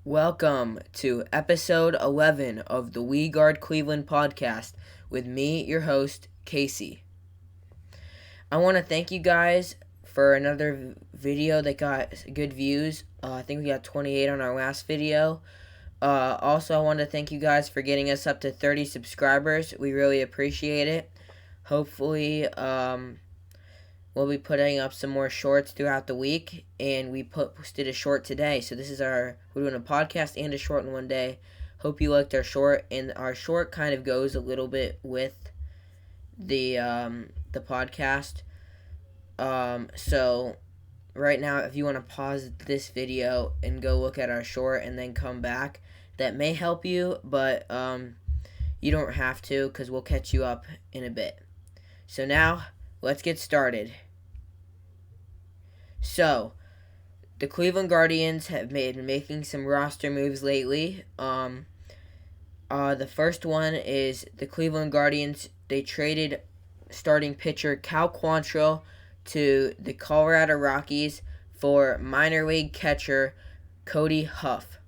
Welcome to episode 11 of the We Guard Cleveland podcast with me, your host, Casey. I want to thank you guys for another video that got good views. I think we got 28 on our last video. Also, I want to thank you guys for getting us up to 30 subscribers. We really appreciate it. Hopefully, we'll be putting up some more shorts throughout the week, and we posted a short today. So we're doing a podcast and a short in one day. Hope you liked our short, and our short kind of goes a little bit with the podcast. So right now, if you want to pause this video and go look at our short and then come back, that may help you, but you don't have to, because we'll catch you up in a bit. So now, let's get started. So, the Cleveland Guardians have been making some roster moves lately. The first one is the Cleveland Guardians. They traded starting pitcher Quantrill to the Colorado Rockies for minor league catcher Kody Huff.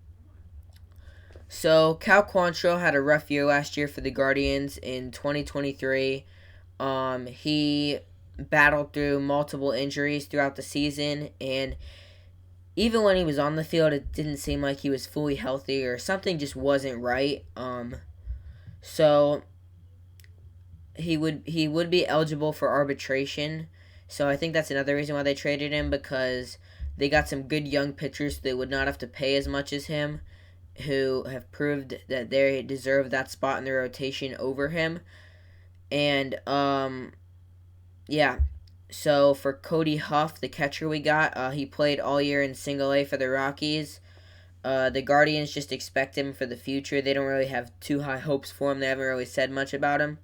So, Quantrill had a rough year last year for the Guardians in 2023. He battled through multiple injuries throughout the season, and even when he was on the field, it didn't seem like he was fully healthy, or something just wasn't right. So he would be eligible for arbitration. So I think that's another reason why they traded him, because they got some good young pitchers they would not have to pay as much as him, who have proved that they deserve that spot in the rotation over him. And so for Kody Huff, the catcher we got, he played all year in Single A for the Rockies. The Guardians just expect him for the future. They don't really have too high hopes for him. They haven't really said much about him.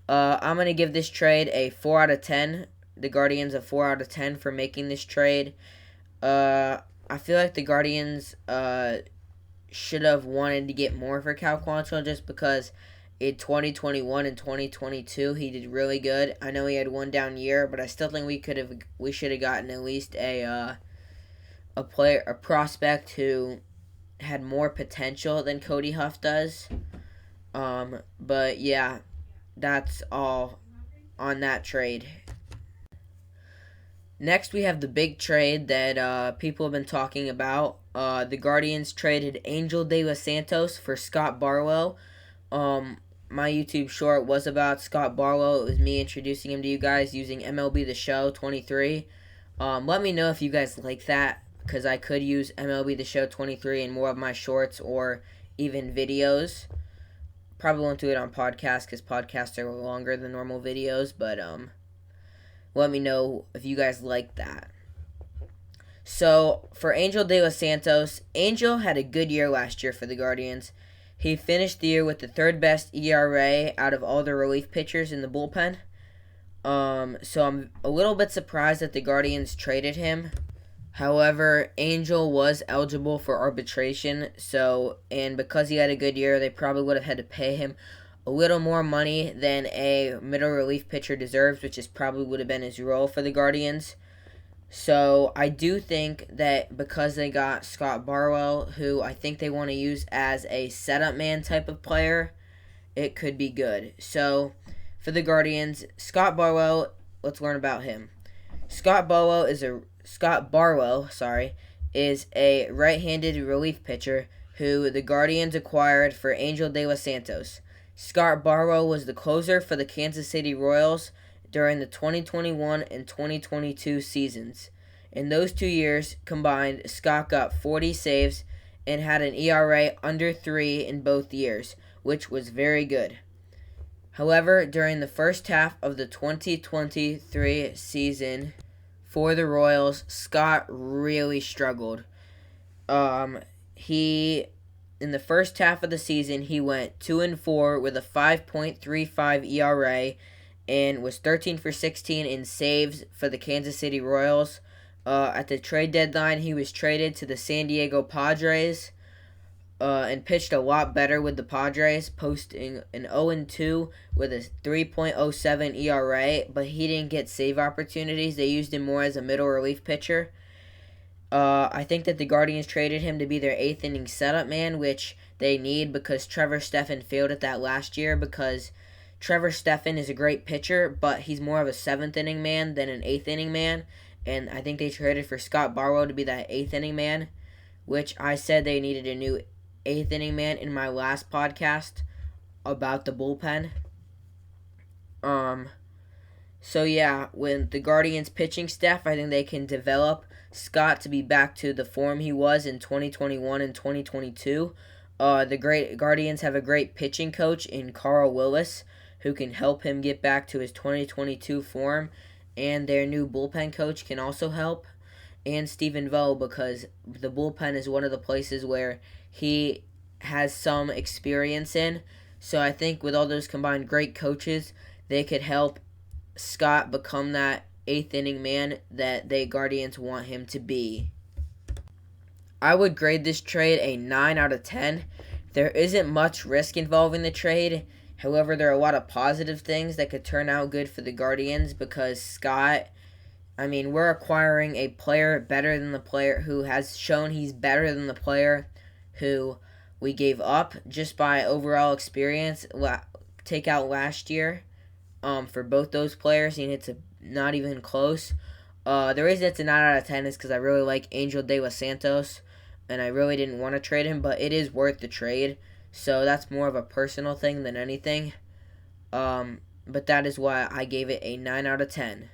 I'm going to give this trade a 4 out of 10. The Guardians a 4 out of 10 for making this trade. I feel like the Guardians should have wanted to get more for Quantrill, just because in 2021 and 2022, he did really good. I know he had one down year, but I still think we should have gotten at least a prospect who had more potential than Kody Huff does. But yeah, that's all on that trade. Next, we have the big trade that people have been talking about. The Guardians traded Enyel de Santos for Scott Barlow. My YouTube short was about Scott Barlow. It was me introducing him to you guys using MLB The Show 23. Let me know if you guys like that, because I could use MLB The Show 23 in more of my shorts or even videos. Probably won't do it on podcasts, because podcasts are longer than normal videos, but let me know if you guys like that. So, for Enyel de Santos, Enyel had a good year last year for the Guardians. He finished the year with the third best ERA out of all the relief pitchers in the bullpen. So I'm a little bit surprised that the Guardians traded him. However, Enyel was eligible for arbitration, and because he had a good year, they probably would have had to pay him a little more money than a middle relief pitcher deserves, which probably would have been his role for the Guardians. So I do think that because they got Scott Barlow, who I think they want to use as a setup man type of player, it could be good. So for the Guardians, Scott Barlow, let's learn about him. Scott Barlow is a right-handed relief pitcher who the Guardians acquired for Enyel de Santos. Scott Barlow was the closer for the Kansas City Royals during the 2021 and 2022 seasons. In those 2 years combined, Scott got 40 saves and had an ERA under 3 in both years, which was very good. However, during the first half of the 2023 season for the Royals, Scott really struggled. In the first half of the season, he went 2-4 with a 5.35 ERA and was 13 for 16 in saves for the Kansas City Royals. At the trade deadline, he was traded to the San Diego Padres and pitched a lot better with the Padres, posting an 0-2 with a 3.07 ERA, but he didn't get save opportunities. They used him more as a middle relief pitcher. I think that the Guardians traded him to be their eighth inning setup man, which they need because Trevor Stephan failed at that last year because Trevor Stephan is a great pitcher, but he's more of a seventh inning man than an eighth inning man. And I think they traded for Scott Barlow to be that eighth inning man, which I said they needed a new eighth inning man in my last podcast about the bullpen. So yeah, with the Guardians pitching staff, I think they can develop Scott to be back to the form he was in 2021 and 2022. The great Guardians have a great pitching coach in Carl Willis who can help him get back to his 2022 form, and their new bullpen coach can also help, and Stephen Vogt, because the bullpen is one of the places where he has some experience in. So I think with all those combined great coaches, they could help Scott become that eighth inning man that the Guardians want him to be. I would grade this trade a 9 out of 10. There isn't much risk involved in the trade. However, there are a lot of positive things that could turn out good for the Guardians because Scott, we're acquiring a player better than the player who has shown he's better than the player who we gave up just by overall experience. Take out last year. For both those players, and it's not even close. The reason it's a 9 out of 10 is because I really like Enyel de los Santos, and I really didn't want to trade him, but it is worth the trade. So that's more of a personal thing than anything. But that is why I gave it a 9 out of 10.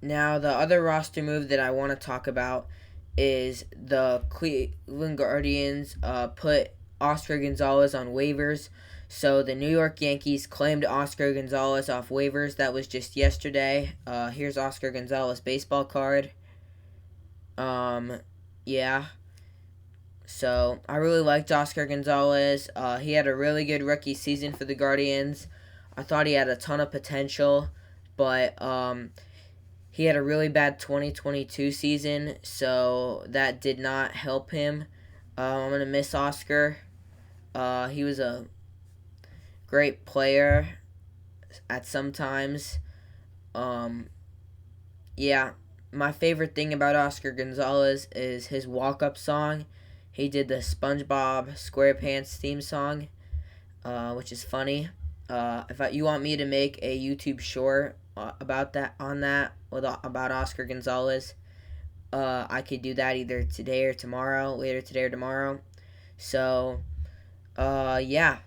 Now, the other roster move that I want to talk about is the Cleveland Guardians put Oscar Gonzalez on waivers. So the New York Yankees claimed Oscar Gonzalez off waivers. That was just yesterday. Here's Oscar Gonzalez baseball card. Yeah. So I really liked Oscar Gonzalez. He had a really good rookie season for the Guardians. I thought he had a ton of potential, but he had a really bad 2022 season, so that did not help him. I'm going to miss Oscar. He was a great player at some times. Yeah, my favorite thing about Oscar Gonzalez is his walk-up song. He did the SpongeBob SquarePants theme song, which is funny. You want me to make a YouTube short about Oscar Gonzalez, I could do that either later today or tomorrow. So, yeah.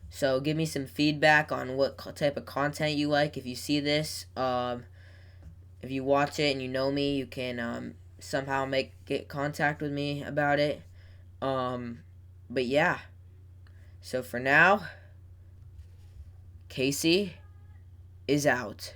So give me some feedback on what type of content you like. If you see this, if you watch it and you know me, you can somehow get contact with me about it. But yeah. So for now, Casey is out.